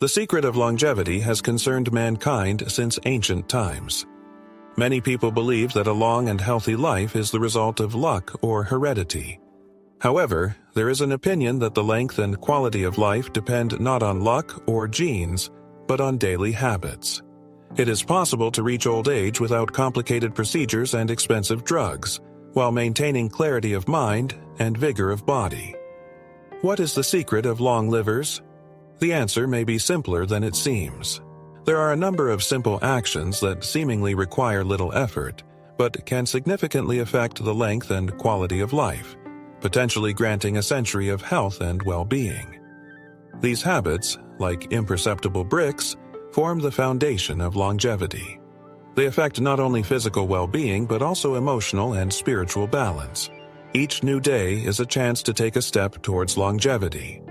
The secret of longevity has concerned mankind since ancient times. Many people believe that a long and healthy life is the result of luck or heredity. However, there is an opinion that the length and quality of life depend not on luck or genes, but on daily habits. It is possible to reach old age without complicated procedures and expensive drugs, while maintaining clarity of mind and vigor of body. What is the secret of long livers? The answer may be simpler than it seems. There are a number of simple actions that seemingly require little effort, but can significantly affect the length and quality of life, potentially granting a century of health and well-being. These habits, like imperceptible bricks, form the foundation of longevity. They affect not only physical well-being but also emotional and spiritual balance. Each new day is a chance to take a step towards longevity.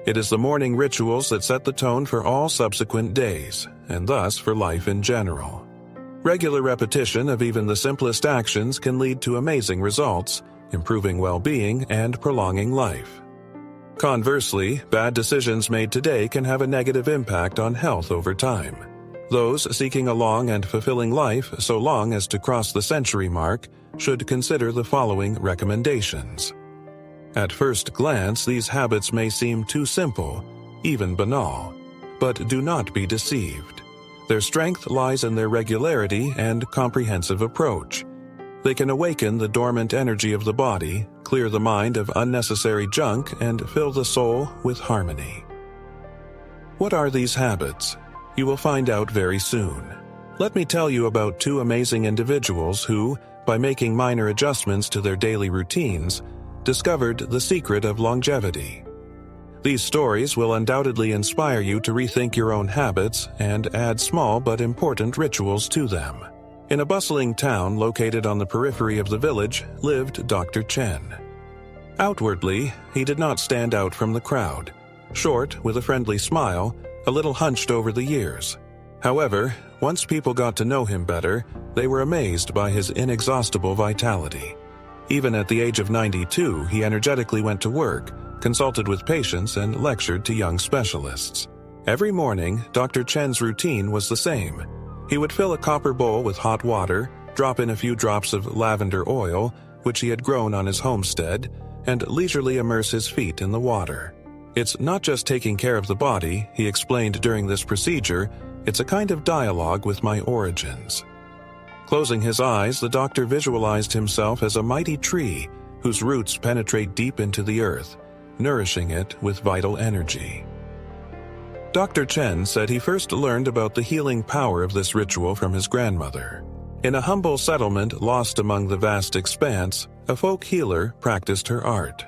It is the morning rituals that set the tone for all subsequent days, and thus for life in general. Regular repetition of even the simplest actions can lead to amazing results, improving well-being and prolonging life. Conversely, bad decisions made today can have a negative impact on health over time. Those seeking a long and fulfilling life so long as to cross the century mark should consider the following recommendations. At first glance, these habits may seem too simple, even banal, but do not be deceived. Their strength lies in their regularity and comprehensive approach. They can awaken the dormant energy of the body, clear the mind of unnecessary junk, and fill the soul with harmony. What are these habits? You will find out very soon. Let me tell you about two amazing individuals who, by making minor adjustments to their daily routines, discovered the secret of longevity. These stories will undoubtedly inspire you to rethink your own habits and add small but important rituals to them. In a bustling town located on the periphery of the village lived Dr. Chen. Outwardly, he did not stand out from the crowd. Short, with a friendly smile, a little hunched over the years. However, once people got to know him better, they were amazed by his inexhaustible vitality. Even at the age of 92, he energetically went to work, consulted with patients, and lectured to young specialists. Every morning, Dr. Chen's routine was the same. He would fill a copper bowl with hot water, drop in a few drops of lavender oil, which he had grown on his homestead, and leisurely immerse his feet in the water. It's not just taking care of the body, he explained during this procedure, it's a kind of dialogue with my origins. Closing his eyes, the doctor visualized himself as a mighty tree whose roots penetrate deep into the earth, nourishing it with vital energy. Dr. Chen said he first learned about the healing power of this ritual from his grandmother. In a humble settlement lost among the vast expanse, a folk healer practiced her art.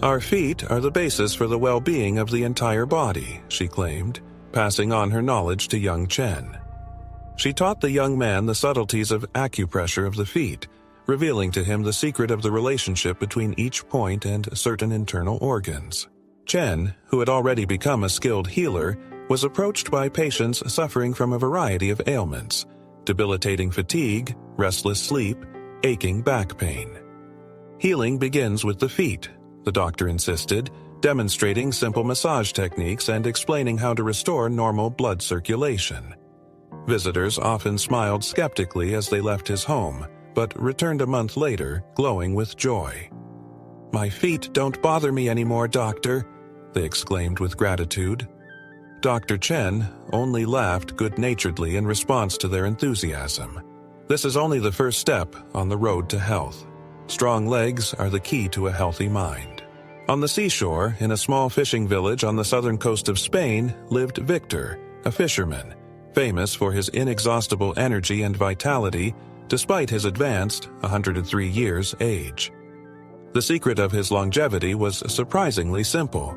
Our feet are the basis for the well-being of the entire body, she claimed, passing on her knowledge to young Chen. She taught the young man the subtleties of acupressure of the feet, revealing to him the secret of the relationship between each point and certain internal organs. Chen, who had already become a skilled healer, was approached by patients suffering from a variety of ailments, debilitating fatigue, restless sleep, aching back pain. Healing begins with the feet, the doctor insisted, demonstrating simple massage techniques and explaining how to restore normal blood circulation. Visitors often smiled skeptically as they left his home, but returned a month later, glowing with joy. "My feet don't bother me anymore, doctor," they exclaimed with gratitude. Dr. Chen only laughed good-naturedly in response to their enthusiasm. This is only the first step on the road to health. Strong legs are the key to a healthy mind. On the seashore, in a small fishing village on the southern coast of Spain, lived Victor, a fisherman, famous for his inexhaustible energy and vitality despite his advanced 103 years age. The secret of his longevity was surprisingly simple.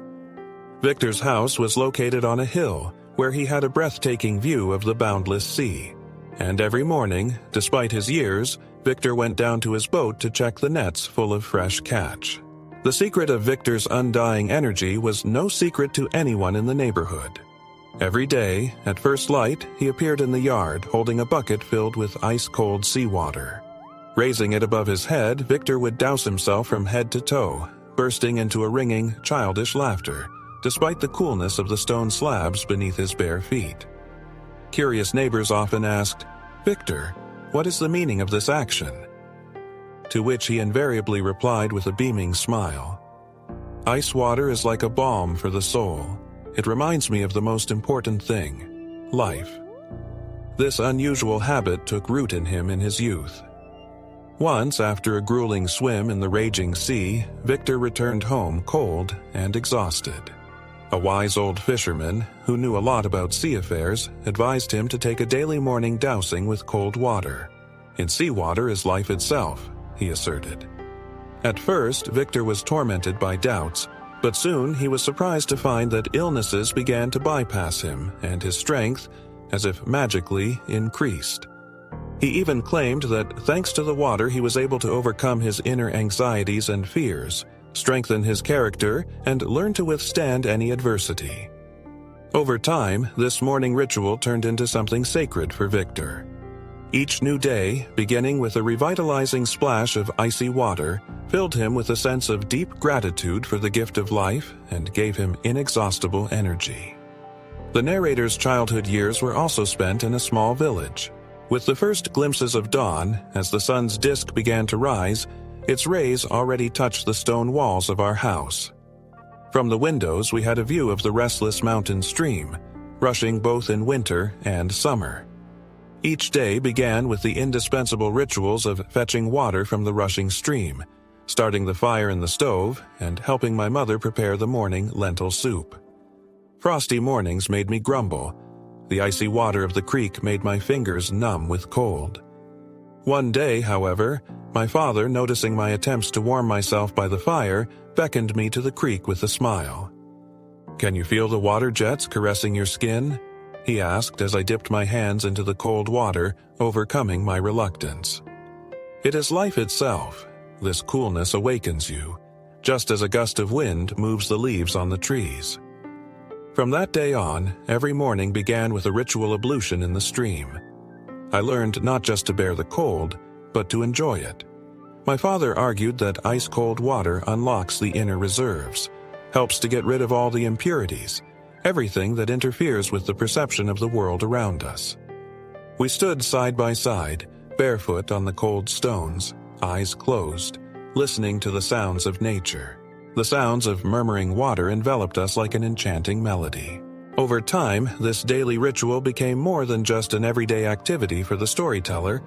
Victor's house was located on a hill where he had a breathtaking view of the boundless sea. And every morning, despite his years, Victor went down to his boat to check the nets full of fresh catch. The secret of Victor's undying energy was no secret to anyone in the neighborhood. Every day, at first light, he appeared in the yard holding a bucket filled with ice-cold seawater. Raising it above his head, Victor would douse himself from head to toe, bursting into a ringing, childish laughter, despite the coolness of the stone slabs beneath his bare feet. Curious neighbors often asked, "Victor, what is the meaning of this action?" To which he invariably replied with a beaming smile, "Ice water is like a balm for the soul. It reminds me of the most important thing, life." This unusual habit took root in him in his youth. Once, after a grueling swim in the raging sea, Victor returned home cold and exhausted. A wise old fisherman, who knew a lot about sea affairs, advised him to take a daily morning dousing with cold water. "In seawater is life itself," he asserted. At first, Victor was tormented by doubts, but soon he was surprised to find that illnesses began to bypass him, and his strength, as if magically, increased. He even claimed that thanks to the water he was able to overcome his inner anxieties and fears, strengthen his character, and learn to withstand any adversity. Over time, this morning ritual turned into something sacred for Victor. Each new day, beginning with a revitalizing splash of icy water, filled him with a sense of deep gratitude for the gift of life and gave him inexhaustible energy. The narrator's childhood years were also spent in a small village. With the first glimpses of dawn, as the sun's disk began to rise, its rays already touched the stone walls of our house. From the windows we had a view of the restless mountain stream, rushing both in winter and summer. Each day began with the indispensable rituals of fetching water from the rushing stream, starting the fire in the stove, and helping my mother prepare the morning lentil soup. Frosty mornings made me grumble. The icy water of the creek made my fingers numb with cold. One day, however, my father, noticing my attempts to warm myself by the fire, beckoned me to the creek with a smile. "Can you feel the water jets caressing your skin?" he asked as I dipped my hands into the cold water, overcoming my reluctance. It is life itself. This coolness awakens you, just as a gust of wind moves the leaves on the trees. From that day on, every morning began with a ritual ablution in the stream. I learned not just to bear the cold, but to enjoy it. My father argued that ice-cold water unlocks the inner reserves, helps to get rid of all the impurities, everything that interferes with the perception of the world around us. We stood side by side, barefoot on the cold stones, eyes closed, listening to the sounds of nature. The sounds of murmuring water enveloped us like an enchanting melody. Over time, this daily ritual became more than just an everyday activity for the storyteller.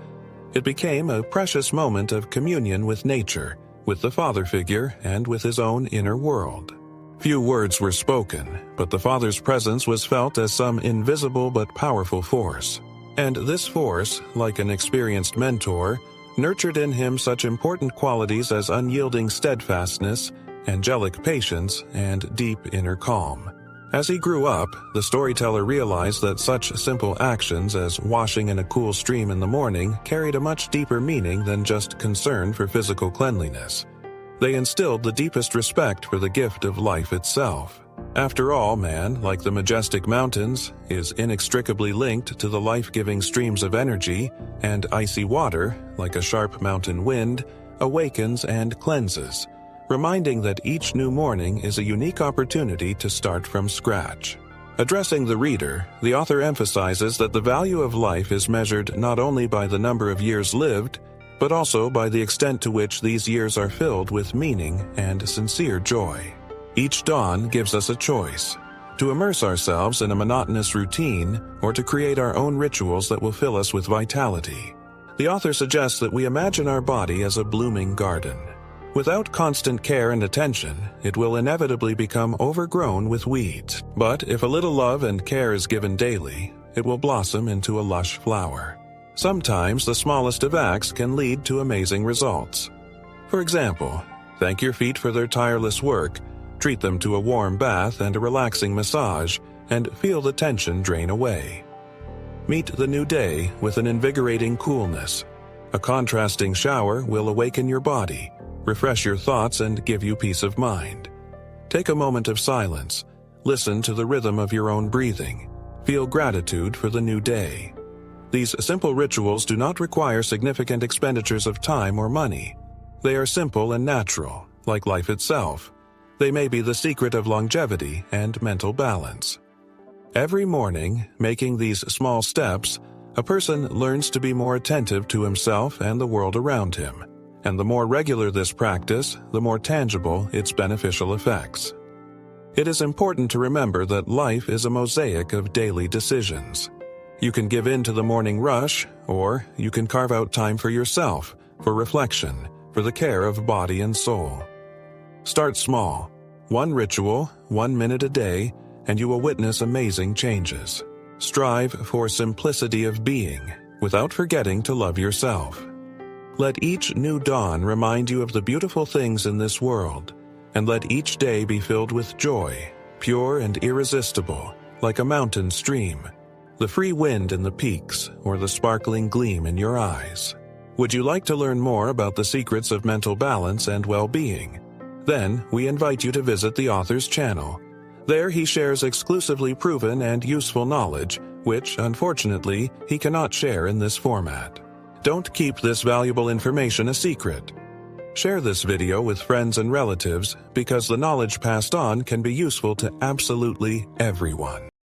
It became a precious moment of communion with nature, with the father figure, and with his own inner world. Few words were spoken, but the father's presence was felt as some invisible but powerful force. And this force, like an experienced mentor, nurtured in him such important qualities as unyielding steadfastness, angelic patience, and deep inner calm. As he grew up, the storyteller realized that such simple actions as washing in a cool stream in the morning carried a much deeper meaning than just concern for physical cleanliness. They instilled the deepest respect for the gift of life itself. After all, man, like the majestic mountains, is inextricably linked to the life-giving streams of energy, and icy water, like a sharp mountain wind, awakens and cleanses, reminding that each new morning is a unique opportunity to start from scratch. Addressing the reader, the author emphasizes that the value of life is measured not only by the number of years lived, but also by the extent to which these years are filled with meaning and sincere joy. Each dawn gives us a choice: to immerse ourselves in a monotonous routine or to create our own rituals that will fill us with vitality. The author suggests that we imagine our body as a blooming garden. Without constant care and attention, it will inevitably become overgrown with weeds. But if a little love and care is given daily, it will blossom into a lush flower. Sometimes the smallest of acts can lead to amazing results. For example, thank your feet for their tireless work, treat them to a warm bath and a relaxing massage, and feel the tension drain away. Meet the new day with an invigorating coolness. A contrasting shower will awaken your body, refresh your thoughts, and give you peace of mind. Take a moment of silence. Listen to the rhythm of your own breathing. Feel gratitude for the new day. These simple rituals do not require significant expenditures of time or money. They are simple and natural, like life itself. They may be the secret of longevity and mental balance. Every morning, making these small steps, a person learns to be more attentive to himself and the world around him. And the more regular this practice, the more tangible its beneficial effects. It is important to remember that life is a mosaic of daily decisions. You can give in to the morning rush, or you can carve out time for yourself, for reflection, for the care of body and soul. Start small. One ritual, 1 minute a day, and you will witness amazing changes. Strive for simplicity of being, without forgetting to love yourself. Let each new dawn remind you of the beautiful things in this world, and let each day be filled with joy, pure and irresistible, like a mountain stream, the free wind in the peaks, or the sparkling gleam in your eyes. Would you like to learn more about the secrets of mental balance and well-being? Then, we invite you to visit the author's channel. There he shares exclusively proven and useful knowledge, which, unfortunately, he cannot share in this format. Don't keep this valuable information a secret. Share this video with friends and relatives because the knowledge passed on can be useful to absolutely everyone.